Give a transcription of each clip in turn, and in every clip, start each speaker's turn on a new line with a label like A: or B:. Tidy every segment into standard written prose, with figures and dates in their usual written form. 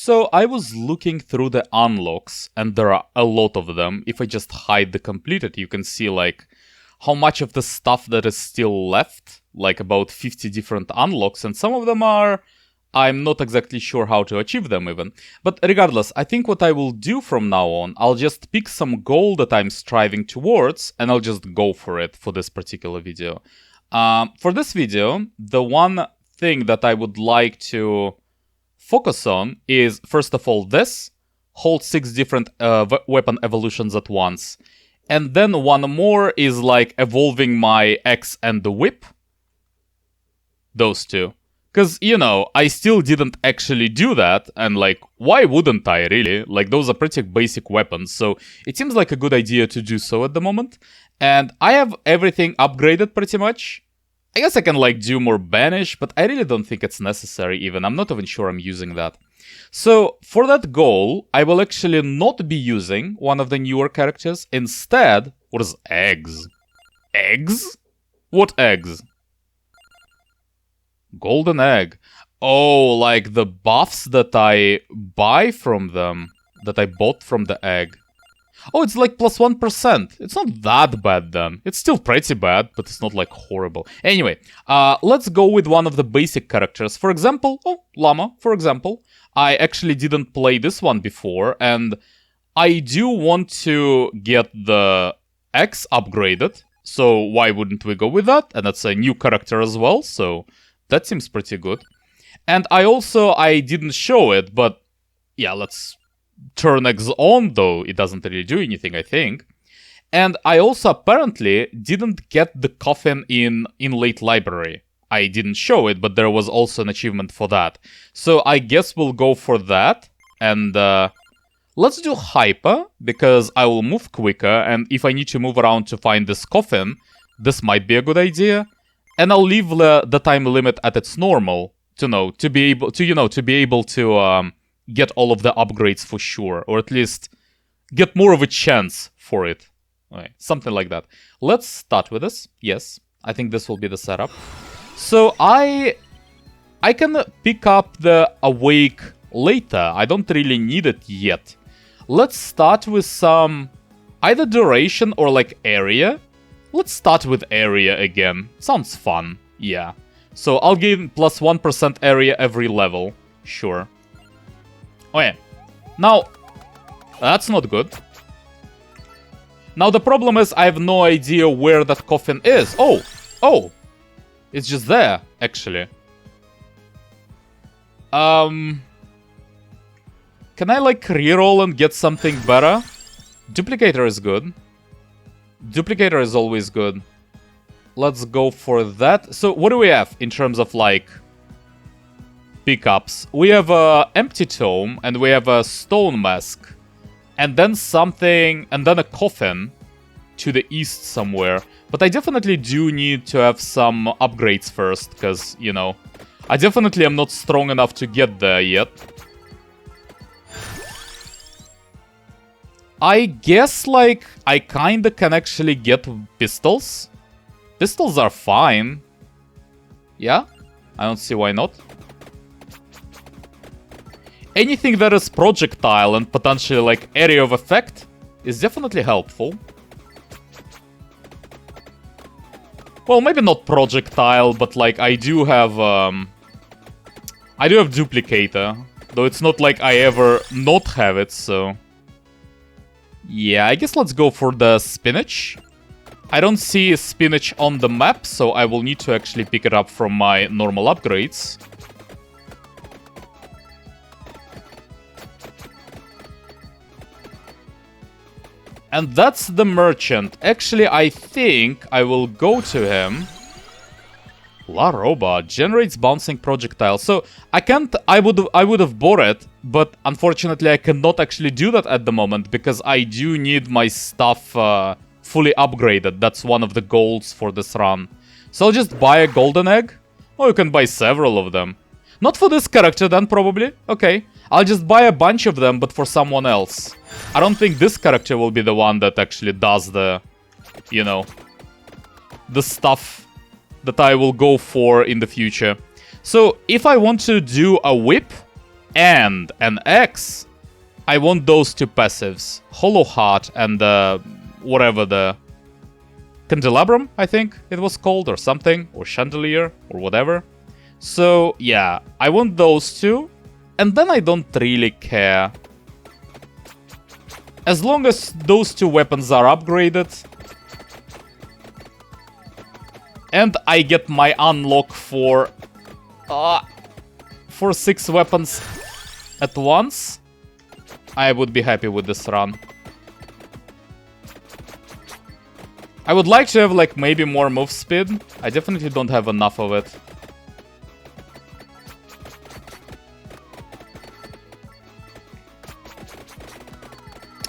A: So I was looking through the unlocks, and there are a lot of them. If I just hide the completed, you can see like how much of the stuff that is still left, like about 50 different unlocks, and some of them are, I'm not exactly sure how to achieve them even. But regardless, I think what I will do from now on, I'll just pick some goal that I'm striving towards, and I'll just go for it for this particular video. For this video, the one thing that I would like to focus on is, first of all, this. Hold 6 different weapon evolutions at once. And then one more is like evolving my axe and the whip. Those two. Because, you know, I still didn't actually do that, and like, why wouldn't I really? Like, those are pretty basic weapons, so it seems like a good idea to do so at the moment. And I have everything upgraded pretty much. I guess I can like do more banish, but I really don't think it's necessary even. I'm not even sure I'm using that. So, for that goal, I will actually not be using one of the newer characters. Instead, what is eggs? Eggs? What eggs? Golden egg. Oh, like the buffs that I buy from them, that I bought from the egg. Oh, it's like plus 1%. It's not that bad then. It's still pretty bad, but it's not like horrible. Anyway, let's go with one of the basic characters. For example, Llama, for example. I actually didn't play this one before, and I do want to get the X upgraded. So why wouldn't we go with that? And that's a new character as well, so that seems pretty good. And I didn't show it, but yeah, let's turn X on, though it doesn't really do anything, I think. And I also apparently didn't get the coffin in late library. I didn't show it, but there was also an achievement for that. So I guess we'll go for that. And let's do hyper, because I will move quicker, and if I need to move around to find this coffin, this might be a good idea. And I'll leave the time limit at its normal to be able to get all of the upgrades for sure, or at least get more of a chance for it. Okay, something like that. Let's start with this. Yes, I think this will be the setup. So I can pick up the awake later. I don't really need it yet. Let's start with some either duration or like area. Let's start with area again. Sounds fun. Yeah. So I'll give plus 1% area every level. Sure. Oh yeah. Now, that's not good. Now the problem is I have no idea where that coffin is. Oh! It's just there, actually. Can I like reroll and get something better? Duplicator is good. Duplicator is always good. Let's go for that. So what do we have in terms of like pickups? We have a empty tome, and we have a stone mask, and then something, and then a coffin to the east somewhere. But I definitely do need to have some upgrades first, because, you know, I definitely am not strong enough to get there yet. I guess, like, I kinda can actually get pistols. Pistols are fine. Yeah? I don't see why not. Anything that is projectile and potentially, like, area of effect is definitely helpful. Well, maybe not projectile, but, like, I do have duplicator. Though it's not like I ever not have it, so... Yeah, I guess let's go for the spinach. I don't see spinach on the map, so I will need to actually pick it up from my normal upgrades. And that's the merchant. Actually, I think I will go to him. La Roba generates bouncing projectile. So I can't. I would have bought it, but unfortunately I cannot actually do that at the moment because I do need my stuff fully upgraded. That's one of the goals for this run. So I'll just buy a golden egg. Or you can buy several of them. Not for this character then, probably. Okay. I'll just buy a bunch of them, but for someone else. I don't think this character will be the one that actually does the, you know, the stuff that I will go for in the future. So if I want to do a whip, and an X, I want those two passives. Hollow Heart and whatever the... Candelabrum, I think it was called, or something. Or Chandelier, or whatever. So, yeah, I want those two. And then I don't really care. As long as those two weapons are upgraded. And I get my unlock for 6 weapons at once, I would be happy with this run. I would like to have, like, maybe more move speed. I definitely don't have enough of it.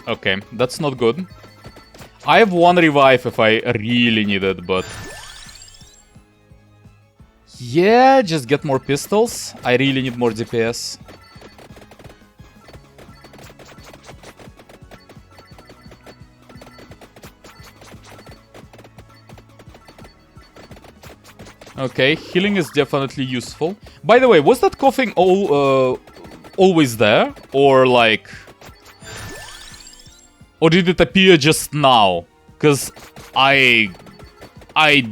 A: Okay, that's not good. I have 1 revive if I really need it, but... yeah, just get more pistols. I really need more DPS. Okay, healing is definitely useful. By the way, was that coughing always there? Or like... or did it appear just now? Because I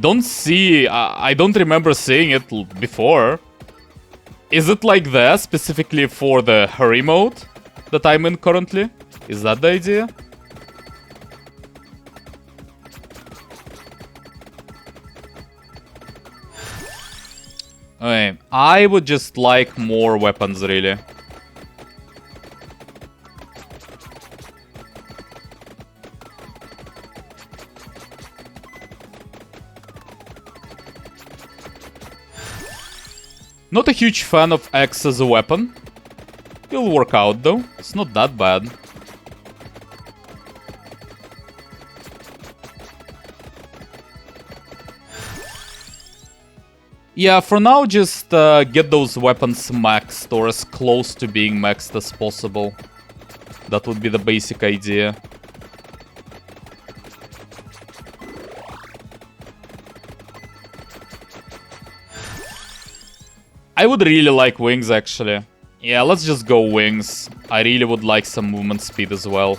A: don't see... I don't remember seeing it before. Is it like there specifically for the hurry mode that I'm in currently? Is that the idea? Okay, I would just like more weapons, really. Not a huge fan of X as a weapon. It'll work out, though. It's not that bad. Yeah, for now, just get those weapons maxed or as close to being maxed as possible. That would be the basic idea. I would really like wings, actually. Yeah, let's just go wings. I really would like some movement speed as well.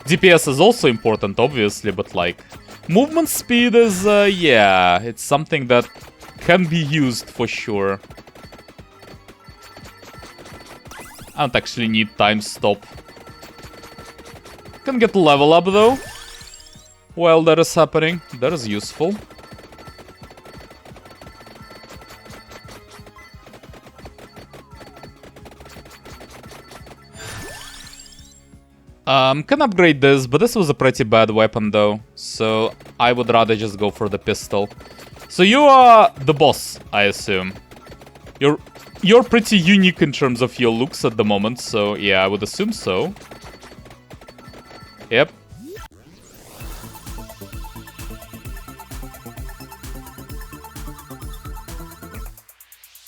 A: DPS is also important, obviously, but like... movement speed is, yeah, it's something that can be used for sure. I don't actually need time stop. Can get level up though. While that is happening, that is useful. Can upgrade this, but this was a pretty bad weapon though. So I would rather just go for the pistol. So you are the boss, I assume. You're pretty unique in terms of your looks at the moment, so yeah, I would assume so. Yep.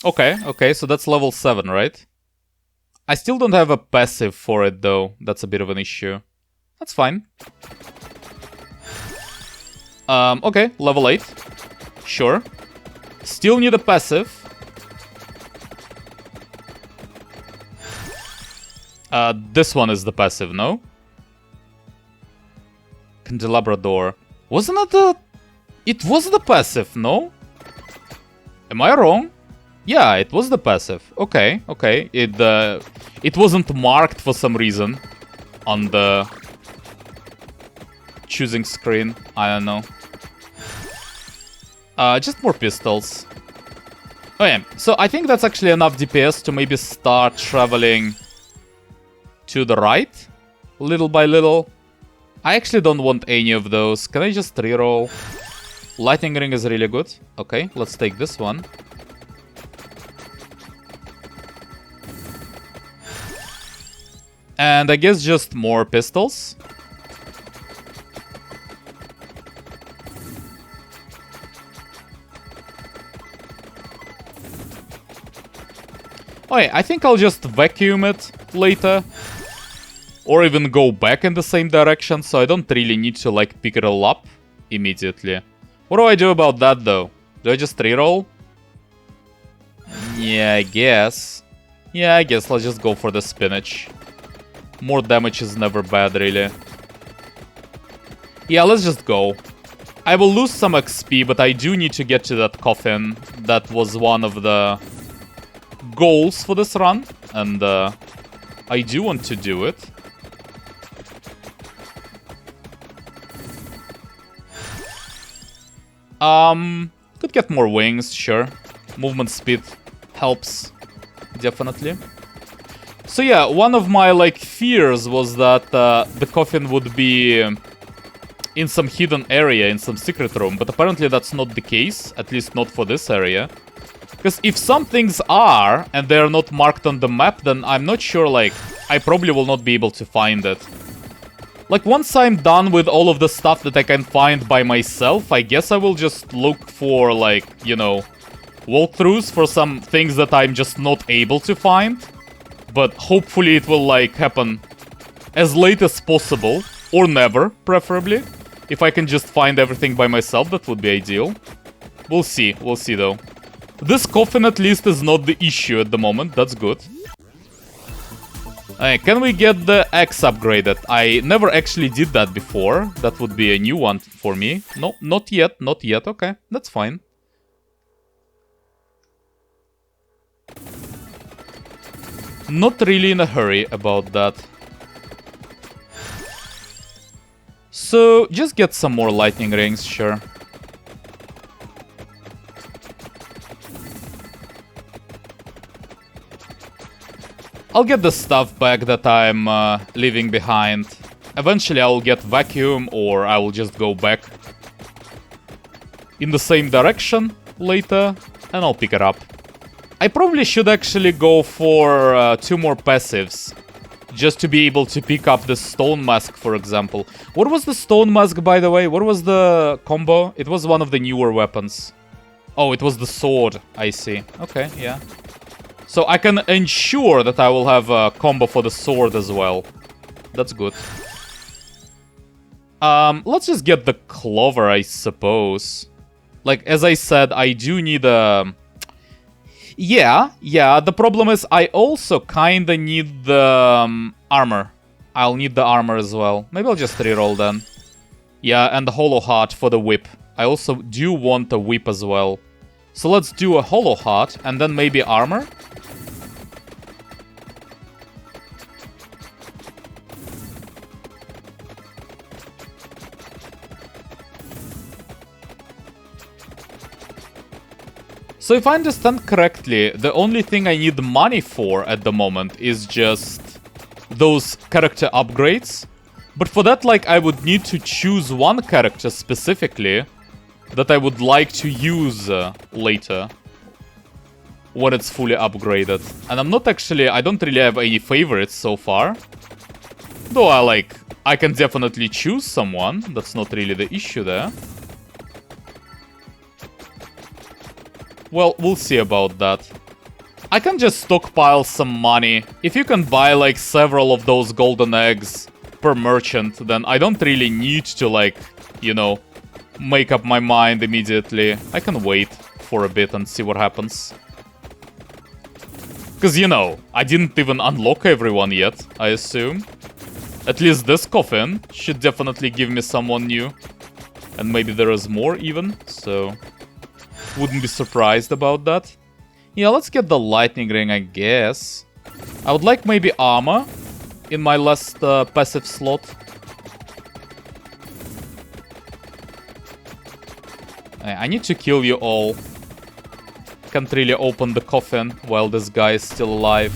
A: Okay, so that's level 7, right? I still don't have a passive for it though, that's a bit of an issue. That's fine. Okay, level 8. Sure. Still need a passive. This one is the passive, no? Candelabra door. Wasn't it the... it was the passive, no? Am I wrong? Yeah, it was the passive. Okay. It wasn't marked for some reason on the choosing screen. I don't know. Just more pistols. Okay, so I think that's actually enough DPS to maybe start traveling to the right, little by little. I actually don't want any of those. Can I just reroll? Lightning ring is really good. Okay, let's take this one. And I guess just more pistols. Okay, I think I'll just vacuum it later. Or even go back in the same direction, so I don't really need to, like, pick it all up immediately. What do I do about that, though? Do I just reroll? Yeah, I guess. Yeah, I guess let's just go for the spinach. More damage is never bad, really. Yeah, let's just go. I will lose some XP, but I do need to get to that coffin. That was one of the goals for this run, and I do want to do it. Could get more wings, sure. Movement speed helps, definitely. So yeah, one of my, like, fears was that the coffin would be in some hidden area, in some secret room, but apparently that's not the case, at least not for this area. Because if some things are, and they're not marked on the map, then I'm not sure, like, I probably will not be able to find it. Like, once I'm done with all of the stuff that I can find by myself, I guess I will just look for, like, you know, walkthroughs for some things that I'm just not able to find. But hopefully it will, like, happen as late as possible, or never, preferably. If I can just find everything by myself, that would be ideal. We'll see though. This coffin at least is not the issue at the moment, that's good. Can we get the X upgraded? I never actually did that before. That would be a new one for me. No, not yet, not yet. Okay, that's fine. Not really in a hurry about that. So, just get some more lightning rings, sure. I'll get the stuff back that I'm leaving behind. Eventually I'll get vacuum, or I will just go back in the same direction later, and I'll pick it up. I probably should actually go for 2 more passives, just to be able to pick up the stone mask, for example. What was the stone mask, by the way? What was the combo? It was one of the newer weapons. Oh, it was the sword, I see. Okay, yeah. So I can ensure that I will have a combo for the sword as well. That's good. Let's just get the clover, I suppose. Like, as I said, I do need a... Yeah, the problem is I also kinda need the armor. I'll need the armor as well. Maybe I'll just reroll then. Yeah, and the hollow heart for the whip. I also do want a whip as well. So let's do a hollow heart, and then maybe armor. So if I understand correctly, the only thing I need money for at the moment is just those character upgrades. But for that, like, I would need to choose one character specifically that I would like to use later when it's fully upgraded. And I'm not actually, I don't really have any favorites so far. Though I can definitely choose someone. That's not really the issue there. Well, we'll see about that. I can just stockpile some money. If you can buy, like, several of those golden eggs per merchant, then I don't really need to, like, you know, make up my mind immediately. I can wait for a bit and see what happens. Because, you know, I didn't even unlock everyone yet, I assume. At least this coffin should definitely give me someone new. And maybe there is more even, so... wouldn't be surprised about that. Yeah, let's get the lightning ring, I guess. I would like maybe armor in my last passive slot. I need to kill you all. Can't really open the coffin while this guy is still alive.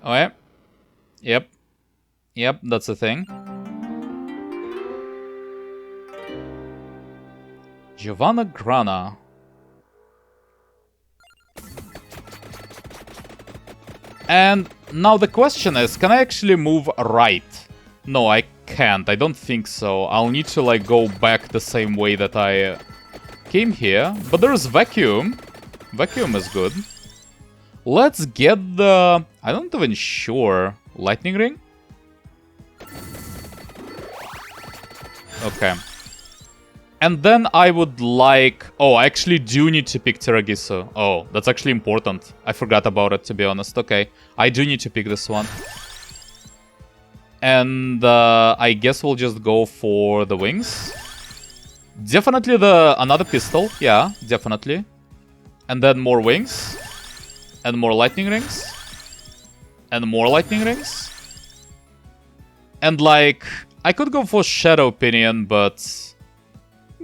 A: Oh yeah. Yep, that's a thing. Giovanna Grana. And now the question is, can I actually move right? No, I can't. I don't think so. I'll need to, like, go back the same way that I came here. But there's vacuum. Vacuum is good. Let's get the... I'm not even sure. Lightning ring? Okay. And then I would like... Oh, I actually do need to pick Teragiso. Oh, that's actually important. I forgot about it, to be honest. Okay, I do need to pick this one. And I guess we'll just go for the wings. Definitely another pistol. Yeah, definitely. And then more wings. And more lightning rings. And more lightning rings. And like, I could go for Shadow Pinion, but...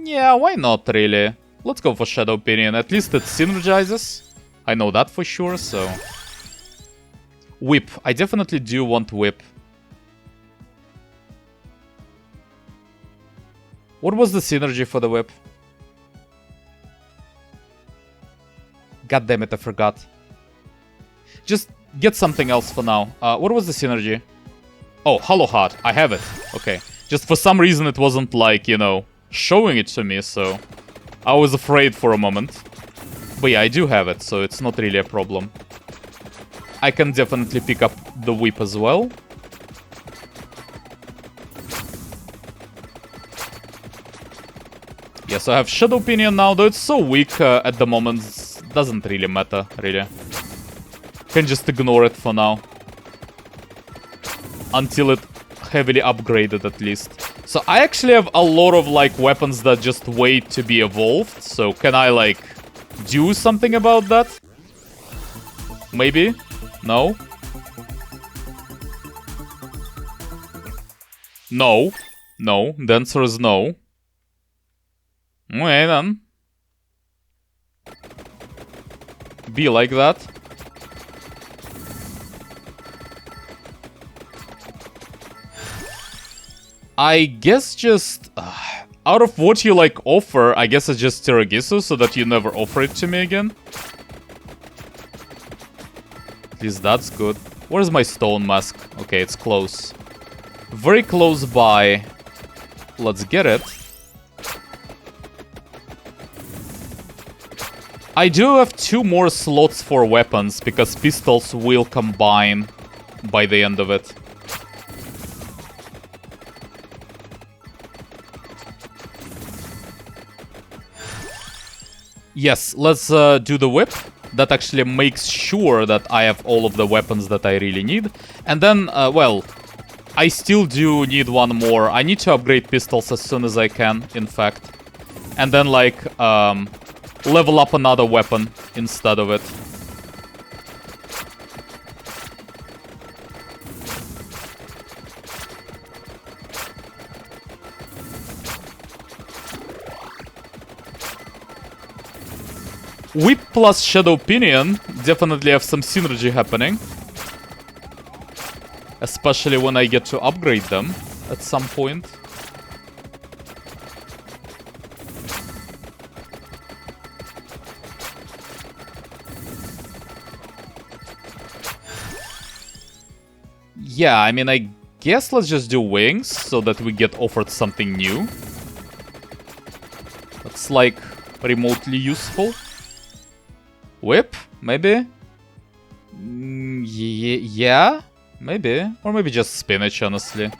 A: Yeah, why not, really? Let's go for Shadow Pinion. At least it synergizes. I know that for sure, so... Whip. I definitely do want Whip. What was the synergy for the Whip? God damn it, I forgot. Just get something else for now. What was the synergy? Oh, Hollow Heart. I have it. Okay. Just for some reason it wasn't like, you know, showing it to me, so... I was afraid for a moment. But yeah, I do have it, so it's not really a problem. I can definitely pick up the Whip as well. Yes, I have Shadow Pinion now, though it's so weak at the moment. Doesn't really matter, really. Can just ignore it for now. Until it heavily upgraded, at least. So I actually have a lot of, like, weapons that just wait to be evolved. So can I, like, do something about that? Maybe? No? No. No. The answer is no. Okay, then. Be like that. I guess just... out of what you, like, offer, I guess it's just Teragiso, so that you never offer it to me again. At least that's good. Where's my stone mask? Okay, it's close. Very close by. Let's get it. I do have 2 more slots for weapons, because pistols will combine by the end of it. Yes, let's do the whip. That actually makes sure that I have all of the weapons that I really need. And then, well, I still do need one more. I need to upgrade pistols as soon as I can, in fact. And then, like, level up another weapon instead of it. Whip plus Shadow Pinion definitely have some synergy happening. Especially when I get to upgrade them at some point. Yeah, I mean, I guess let's just do wings so that we get offered something new. That's like remotely useful. Whip, maybe? Yeah, maybe. Or maybe just spinach, honestly.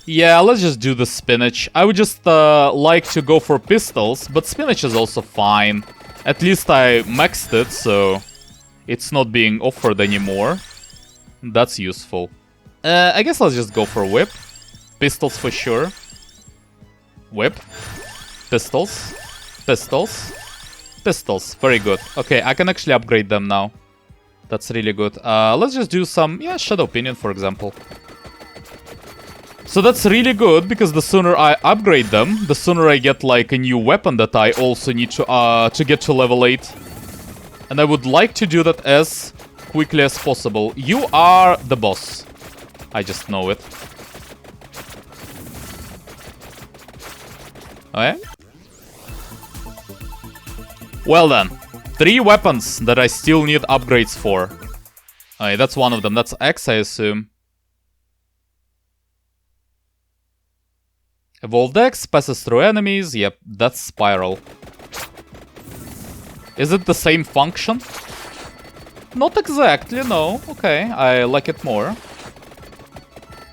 A: Yeah, let's just do the spinach. I would just like to go for pistols, but spinach is also fine. At least I maxed it, so it's not being offered anymore. That's useful. I guess let's just go for whip. Pistols for sure. Whip. Pistols. Pistols. Pistols. Very good. Okay, I can actually upgrade them now. That's really good. Let's just do some, yeah, Shadow Pinion, for example. So that's really good, because the sooner I upgrade them, the sooner I get, like, a new weapon that I also need to get to level 8. And I would like to do that as quickly as possible. You are the boss. I just know it. Okay. Well then. 3 weapons that I still need upgrades for. Okay, that's one of them. That's X, I assume. Evolved X passes through enemies. Yep, that's Spiral. Is it the same function? Not exactly, no. Okay, I like it more.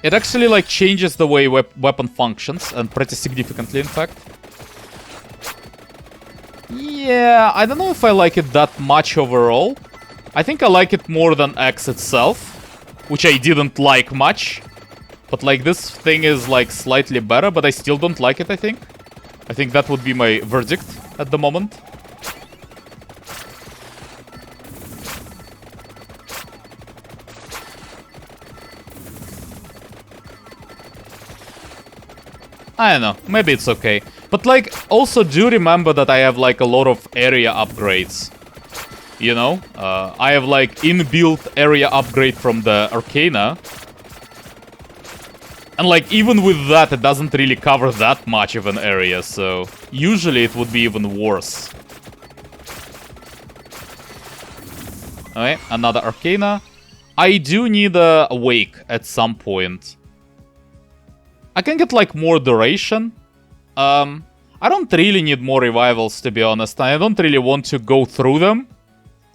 A: It actually, like, changes the way weapon functions, and pretty significantly, in fact. Yeah, I don't know if I like it that much overall. I think I like it more than X itself, which I didn't like much. But, like, this thing is, like, slightly better, but I still don't like it, I think. I think that would be my verdict at the moment. I don't know, maybe it's okay. But, like, also do remember that I have, like, a lot of area upgrades. You know? I have, like, inbuilt area upgrade from the Arcana. And, like, even with that, it doesn't really cover that much of an area, so usually it would be even worse. Okay, another Arcana. I do need a Awake at some point. I can get, like, more duration. I don't really need more revivals, to be honest. I don't really want to go through them.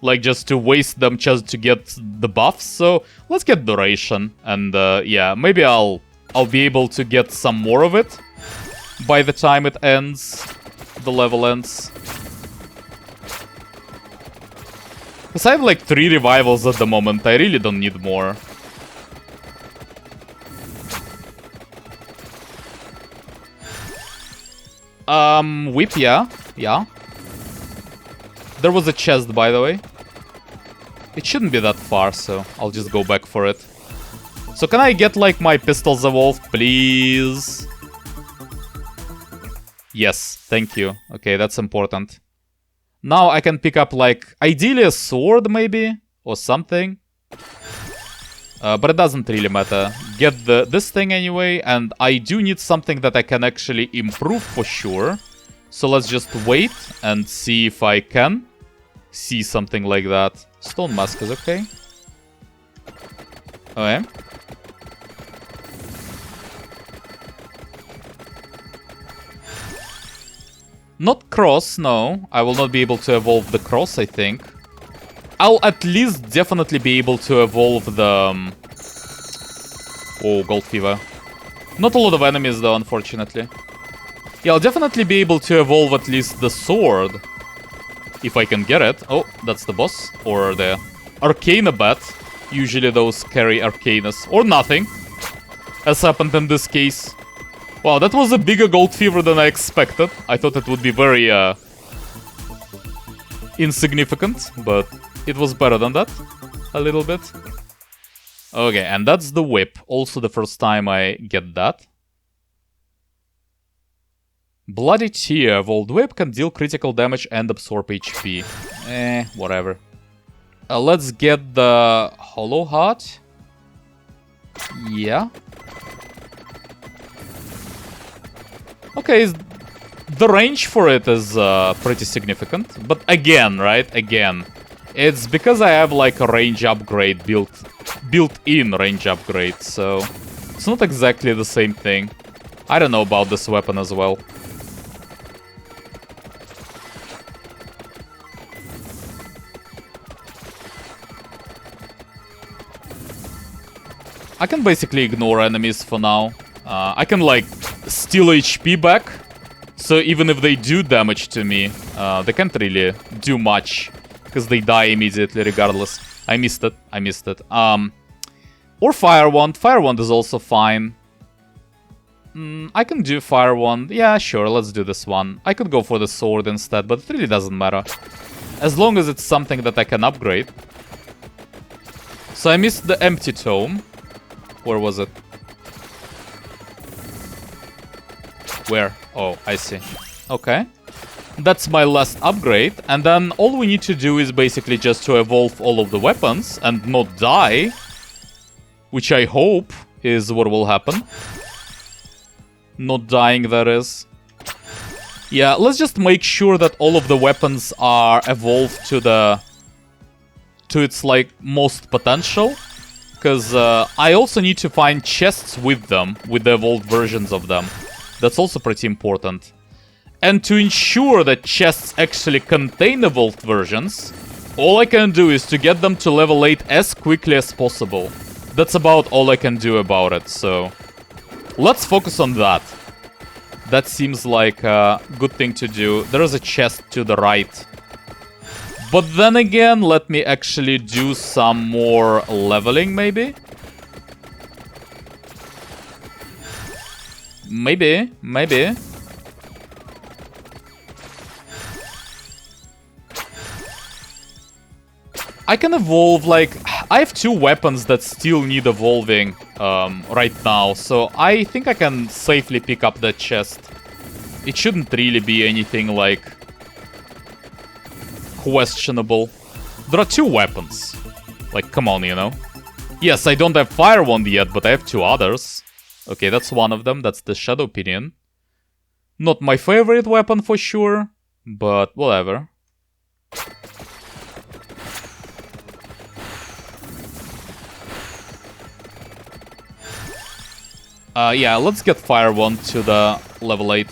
A: Like, just to waste them just to get the buffs. So, let's get duration. And, yeah, maybe I'll be able to get some more of it by the time it ends. The level ends. Because I have, like, 3 revivals at the moment. I really don't need more. Whip, yeah. Yeah. There was a chest, by the way. It shouldn't be that far, so I'll just go back for it. So can I get, like, my pistols evolved, please? Yes, thank you. Okay, that's important. Now I can pick up, like, ideally a sword, maybe? Or something. But it doesn't really matter. Get this thing anyway, and I do need something that I can actually improve for sure. So let's just wait and see if I can see something like that. Stone Mask is okay. Okay. Not cross, no. I will not be able to evolve the cross, I think. I'll at least definitely be able to evolve the... Oh, Gold Fever. Not a lot of enemies, though, unfortunately. Yeah, I'll definitely be able to evolve at least the sword. If I can get it. Oh, that's the boss. Or the Arcana Bat. Usually those carry Arcanas. Or nothing. As happened in this case. Wow, that was a bigger Gold Fever than I expected. I thought it would be very insignificant, but it was better than that. A little bit. Okay, and that's the whip. Also the first time I get that. Bloody Tear. Evolved whip can deal critical damage and absorb HP. Whatever. Let's get the Hollow Heart. Yeah. Okay, the range for it is pretty significant. But again, right? Again. It's because I have like a range upgrade built-in range upgrade, so it's not exactly the same thing. I don't know about this weapon as well. I can basically ignore enemies for now. I can like steal HP back, so even if they do damage to me, they can't really do much. Because they die immediately regardless. I missed it. I missed it. Or Fire Wand. Fire Wand is also fine. I can do Fire Wand. Yeah, sure, let's do this one. I could go for the sword instead, but it really doesn't matter. As long as it's something that I can upgrade. So I missed the Empty Tome. Where was it? Where? Oh, I see. Okay. That's my last upgrade, and then all we need to do is basically just to evolve all of the weapons and not die. Which I hope is what will happen. Not dying, that is. Yeah, let's just make sure that all of the weapons are evolved to its, like, most potential. Because I also need to find chests with them, with the evolved versions of them. That's also pretty important. And to ensure that chests actually contain evolved versions, All I can do is to get them to level 8 as quickly as possible. That's about all I can do about it, so... let's focus on that. That seems like a good thing to do. There is a chest to the right. But then again, let me actually do some more leveling, maybe? Maybe. I can evolve, like... I have 2 weapons that still need evolving right now, so I think I can safely pick up that chest. It shouldn't really be anything, like... questionable. There are 2 weapons. Like, come on, you know? Yes, I don't have Fire Wand yet, but I have 2 others. Okay, that's one of them. That's the Shadow Pinion. Not my favorite weapon for sure, but whatever. Yeah, let's get Fire Wand to the level 8.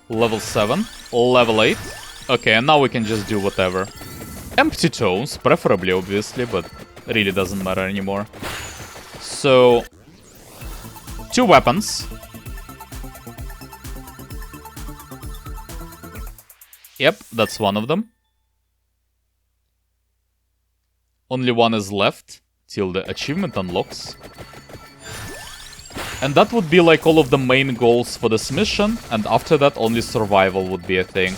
A: Level 7, level 8. Okay, and now we can just do whatever. Empty tones, preferably, obviously, but really doesn't matter anymore. So, 2 weapons. Yep, that's one of them. Only one is left till the achievement unlocks. And that would be like all of the main goals for this mission, and after that only survival would be a thing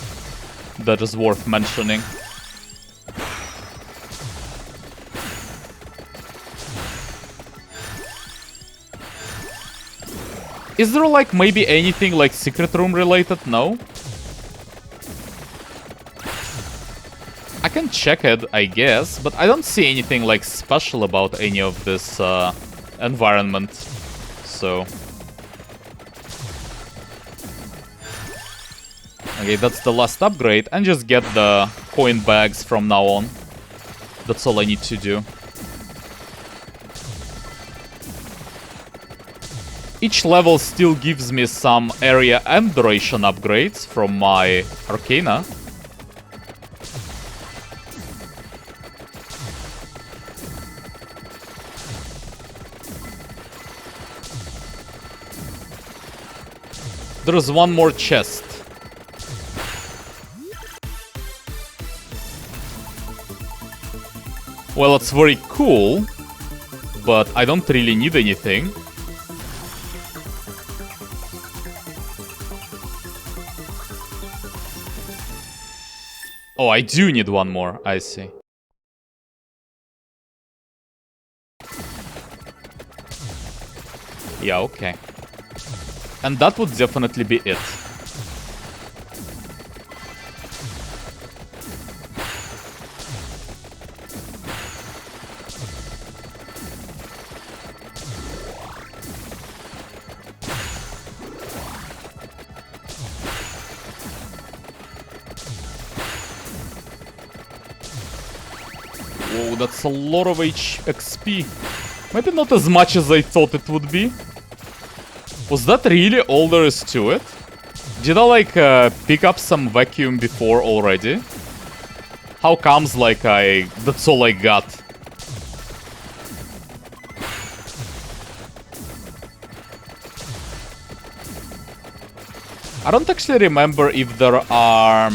A: that is worth mentioning. Is there like maybe anything like secret room related? No? I can check it, I guess, but I don't see anything like special about any of this environment. So... okay, that's the last upgrade, and just get the coin bags from now on. That's all I need to do. Each level still gives me some area and duration upgrades from my Arcana. There's one more chest. Well, it's very cool, but I don't really need anything. Oh, I do need one more, I see. Yeah, okay. And that would definitely be it. Whoa, that's a lot of XP. Maybe not as much as I thought it would be. Was that really all there is to it? Did I like pick up some vacuum before already? How comes like that's all I got? I don't actually remember if there are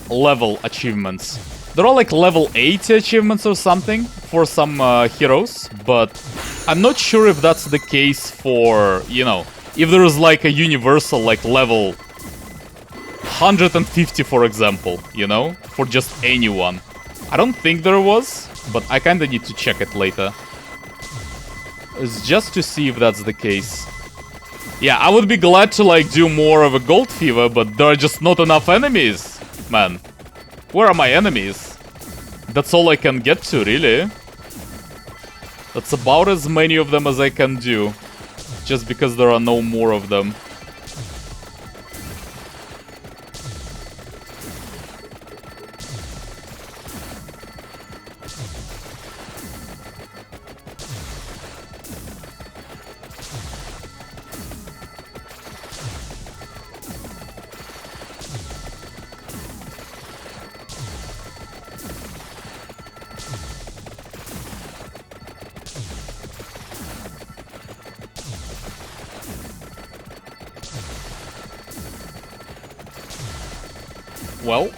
A: level achievements. There are like level 80 achievements or something for some heroes, but I'm not sure if that's the case for, you know, if there is like a universal like level 150, for example, you know, for just anyone. I don't think there was, but I kinda need to check it later. It's just to see if that's the case. Yeah, I would be glad to like do more of a gold fever, but there are just not enough enemies, man. Where are my enemies? That's all I can get to, really. That's about as many of them as I can do. Just because there are no more of them. well,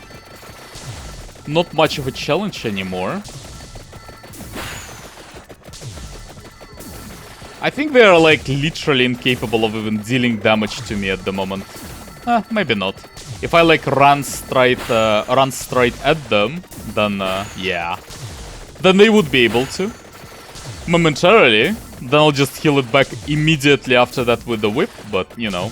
A: not much of a challenge anymore. I think they are like literally incapable of even dealing damage to me at the moment. Maybe not. If I like run straight at them, then yeah. Then they would be able to. Momentarily. Then I'll just heal it back immediately after that with the whip, but you know.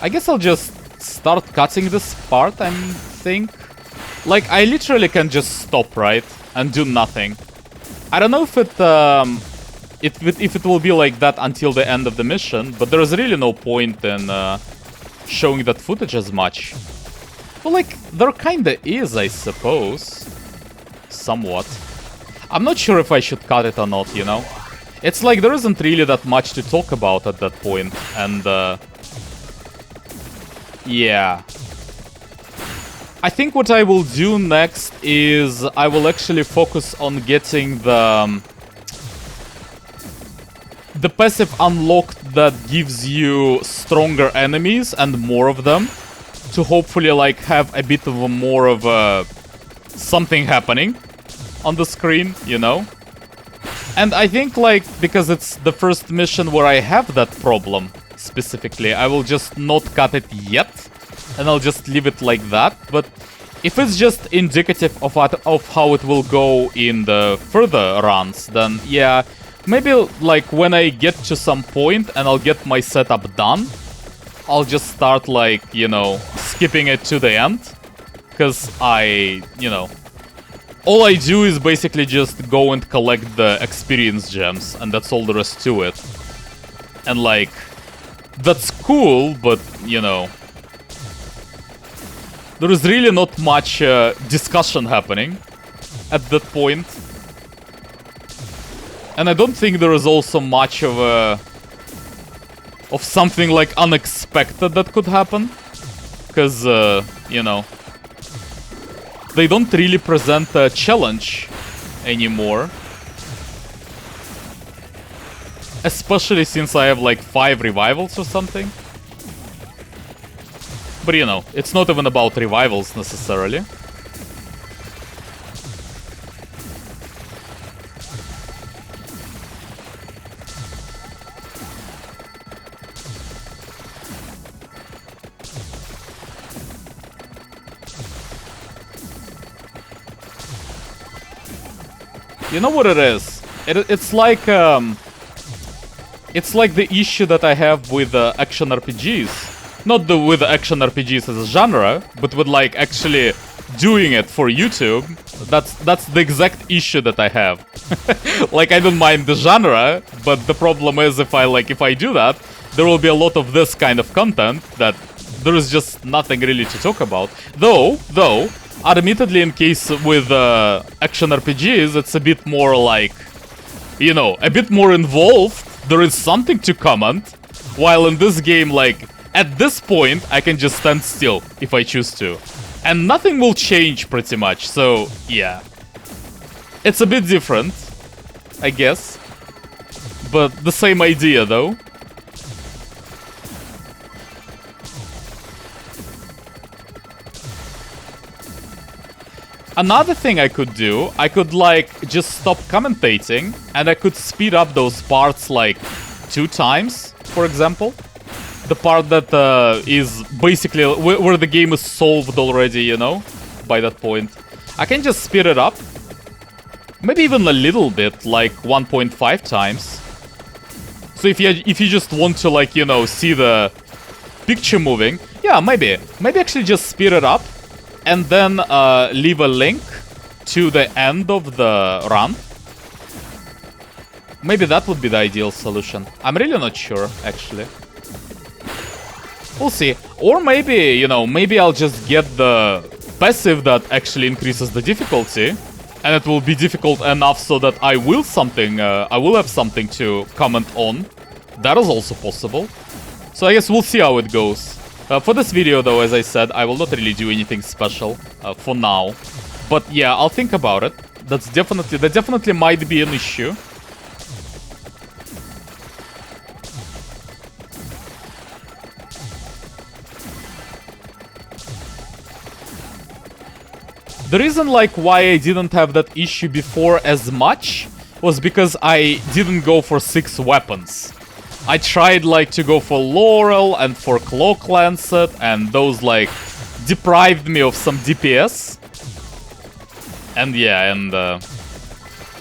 A: I guess I'll just start cutting this part, I think. Like, I literally can just stop, right? And do nothing. I don't know if it will be like that until the end of the mission, but there's really no point in showing that footage as much. Well, like, there kinda is, I suppose. Somewhat. I'm not sure if I should cut it or not, you know? It's like there isn't really that much to talk about at that point, and yeah. I think what I will do next is I will actually focus on getting the passive unlocked that gives you stronger enemies and more of them, to hopefully like have a bit of a more of a something happening on the screen, you know? And I think like because it's the first mission where I have that problem specifically, I will just not cut it yet, and I'll just leave it like that. But if it's just indicative of how it will go in the further runs, then yeah, maybe like when I get to some point and I'll get my setup done, I'll just start like, you know, skipping it to the end. Because you know, all I do is basically just go and collect the experience gems, and that's all there is to it. And like, that's cool, but you know, there is really not much discussion happening at that point. And I don't think there is also much of something like unexpected that could happen. Because, you know, they don't really present a challenge anymore. Especially since I have like 5 revivals or something. But you know, it's not even about revivals necessarily. You know what it is? It's like the issue that I have with action RPGs. Not with action RPGs as a genre, but with like actually doing it for YouTube. That's the exact issue that I have. Like, I don't mind the genre, but the problem is if I do that, there will be a lot of this kind of content that there is just nothing really to talk about. Though, admittedly, in case with action RPGs, it's a bit more like, you know, a bit more involved. There is something to comment, while in this game, like, at this point, I can just stand still if I choose to. And nothing will change pretty much, so yeah. It's a bit different, I guess. But the same idea, though. Another thing I could do, I could like just stop commentating and I could speed up those parts like 2 times, for example. The part that is basically where the game is solved already, you know, by that point. I can just speed it up. Maybe even a little bit, like 1.5 times. So if you just want to, like, you know, see the picture moving, yeah, maybe actually just speed it up. And then leave a link to the end of the run. Maybe that would be the ideal solution. I'm really not sure, actually. We'll see. Or maybe, you know, maybe I'll just get the passive that actually increases the difficulty. And it will be difficult enough so that I will have something to comment on. That is also possible. So I guess we'll see how it goes. For this video, though, as I said, I will not really do anything special for now. But yeah, I'll think about it. That definitely might be an issue. The reason like why I didn't have that issue before as much was because I didn't go for 6 weapons. I tried like to go for Laurel and for Cloak Lancet, and those like deprived me of some DPS. And yeah, and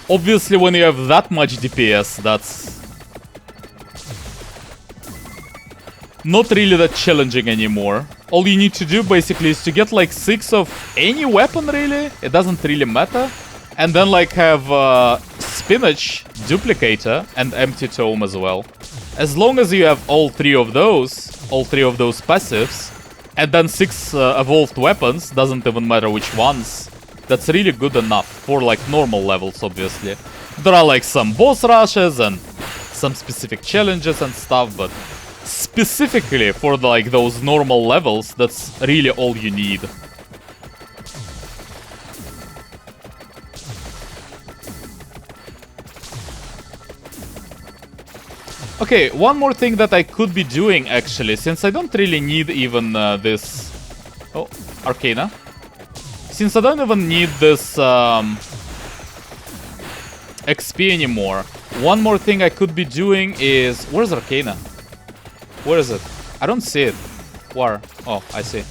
A: obviously when you have that much DPS, that's not really that challenging anymore. All you need to do basically is to get like 6 of any weapon really. It doesn't really matter. And then like have Spinach, Duplicator, and Empty Tome as well. As long as you have all three of those passives, and then 6 evolved weapons, doesn't even matter which ones, that's really good enough for like normal levels, obviously. There are like some boss rushes and some specific challenges and stuff, but specifically for like those normal levels, that's really all you need. Okay, one more thing that I could be doing actually, since I don't really need even this... Oh, Arcana. Since I don't even need this XP anymore, one more thing I could be doing is... Where's Arcana? Where is it? I don't see it. Where? Oh, I see.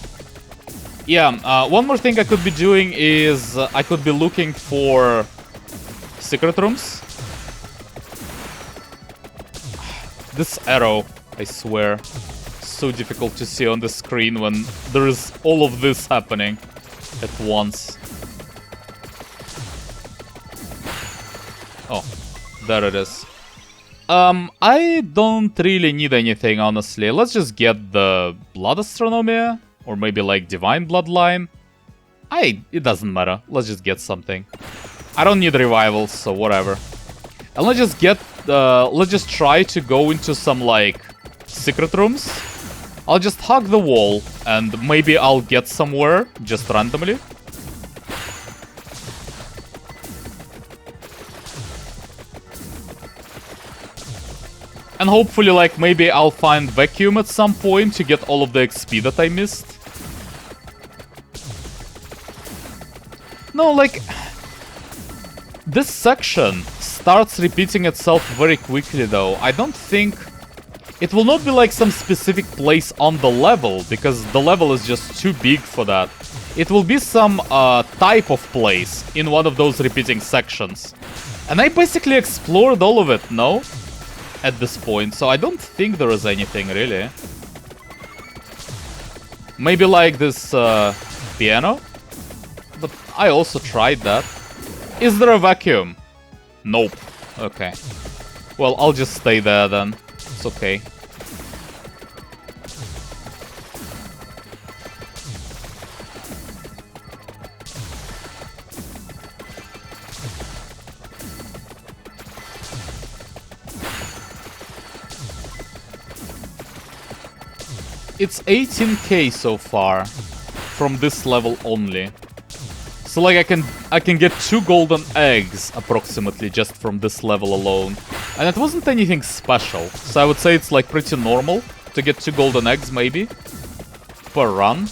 A: Yeah, one more thing I could be doing is I could be looking for secret rooms. This arrow, I swear, so difficult to see on the screen when there is all of this happening at once. Oh, there it is. I don't really need anything, honestly. Let's just get the Blood Astronomia, or maybe like Divine Bloodline. It doesn't matter. Let's just get something. I don't need revivals, so whatever. And let's just get, let's just try to go into some like secret rooms. I'll just hug the wall, and maybe I'll get somewhere just randomly. And hopefully, like, maybe I'll find Vacuum at some point to get all of the XP that I missed. No, like... This section starts repeating itself very quickly, though. I don't think... It will not be, like, some specific place on the level, because the level is just too big for that. It will be some type of place in one of those repeating sections. And I basically explored all of it, no? At this point, so I don't think there is anything really. Maybe like this piano, but I also tried that. Is there a vacuum? Nope. Okay. Well, I'll just stay there then. It's okay. It's 18k so far from this level only. So like I can get 2 golden eggs approximately just from this level alone. And it wasn't anything special. So I would say it's like pretty normal to get 2 golden eggs maybe per run.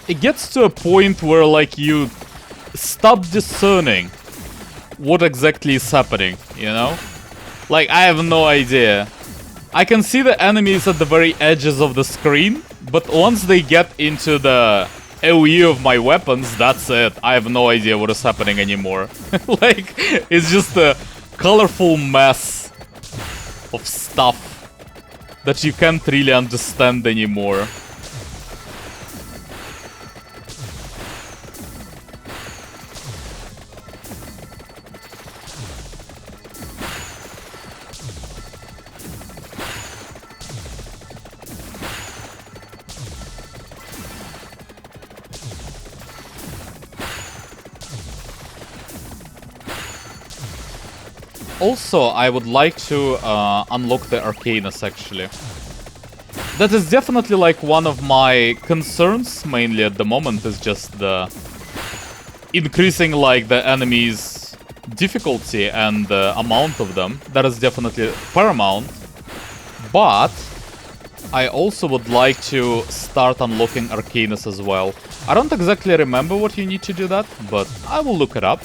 A: It gets to a point where, like, you stop discerning what exactly is happening, you know? Like, I have no idea. I can see the enemies at the very edges of the screen, but once they get into the AoE of my weapons, that's it. I have no idea what is happening anymore. Like, it's just a colorful mess of stuff that you can't really understand anymore. Also, I would like to unlock the Arcanus, actually. That is definitely like one of my concerns, mainly at the moment, is just the increasing like the enemies' difficulty and the amount of them. That is definitely paramount. But I also would like to start unlocking Arcanus as well. I don't exactly remember what you need to do that, but I will look it up.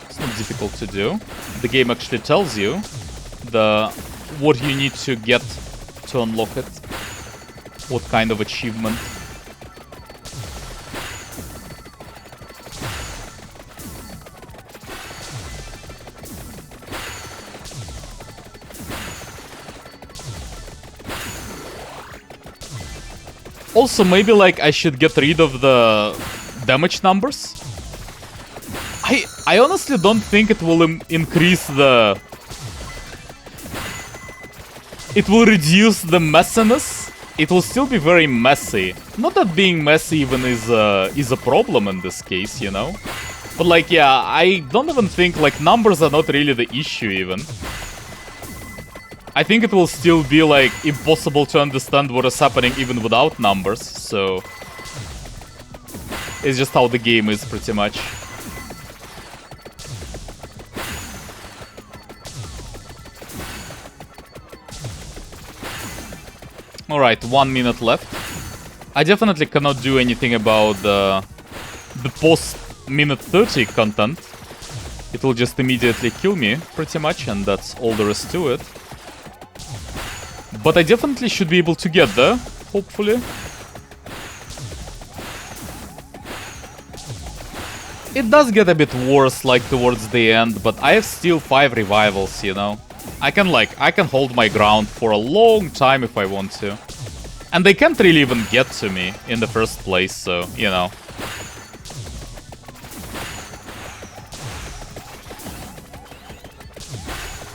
A: It's not difficult to do. The game actually tells you what you need to get to unlock it. What kind of achievement. Also, maybe like I should get rid of the damage numbers. I honestly don't think it will increase the... It will reduce the messiness. It will still be very messy. Not that being messy even is a problem in this case, you know? But like, yeah, I don't even think like numbers are not really the issue even. I think it will still be like impossible to understand what is happening even without numbers, so... It's just how the game is, pretty much. Alright, 1 minute left. I definitely cannot do anything about the post-minute 30 content. It will just immediately kill me, pretty much, and that's all there is to it. But I definitely should be able to get there, hopefully. It does get a bit worse, like, towards the end, but I have still 5 revivals, you know? I can hold my ground for a long time if I want to. And they can't really even get to me in the first place, so, you know.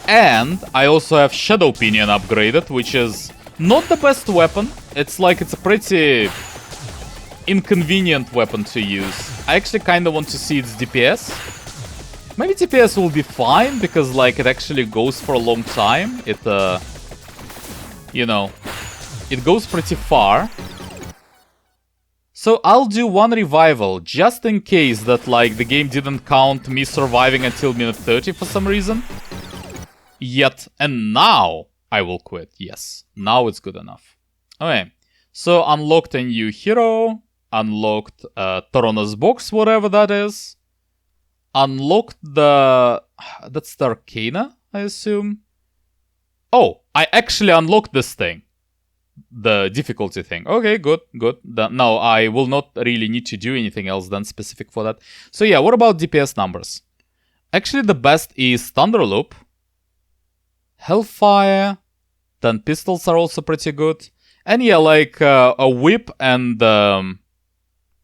A: And I also have Shadow Pinion upgraded, which is not the best weapon. It's like, it's a pretty inconvenient weapon to use. I actually kind of want to see its DPS. Maybe DPS will be fine, because like it actually goes for a long time. It, you know, it goes pretty far. So I'll do 1 revival, just in case that like the game didn't count me surviving until minute 30 for some reason. Yet, and now I will quit. Yes, now it's good enough. Okay, so unlocked a new hero, unlocked Torona's box, whatever that is. Unlocked the... that's the Arcana, I assume. Oh, I actually unlocked this thing. The difficulty thing. Okay, good, good. Now I will not really need to do anything else then specific for that. So yeah, what about DPS numbers? Actually, the best is Thunderloop. Hellfire, then pistols are also pretty good. And yeah, like a whip and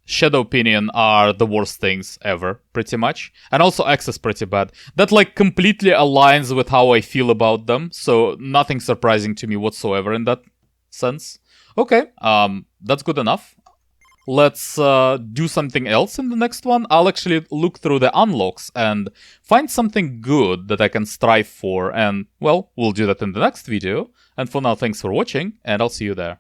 A: Shadow Pinion are the worst things ever, pretty much. And also Axe is pretty bad. That like completely aligns with how I feel about them, so nothing surprising to me whatsoever in that sense. Okay, that's good enough. Let's do something else in the next one. I'll actually look through the unlocks and find something good that I can strive for. And, well, we'll do that in the next video. And for now, thanks for watching, and I'll see you there.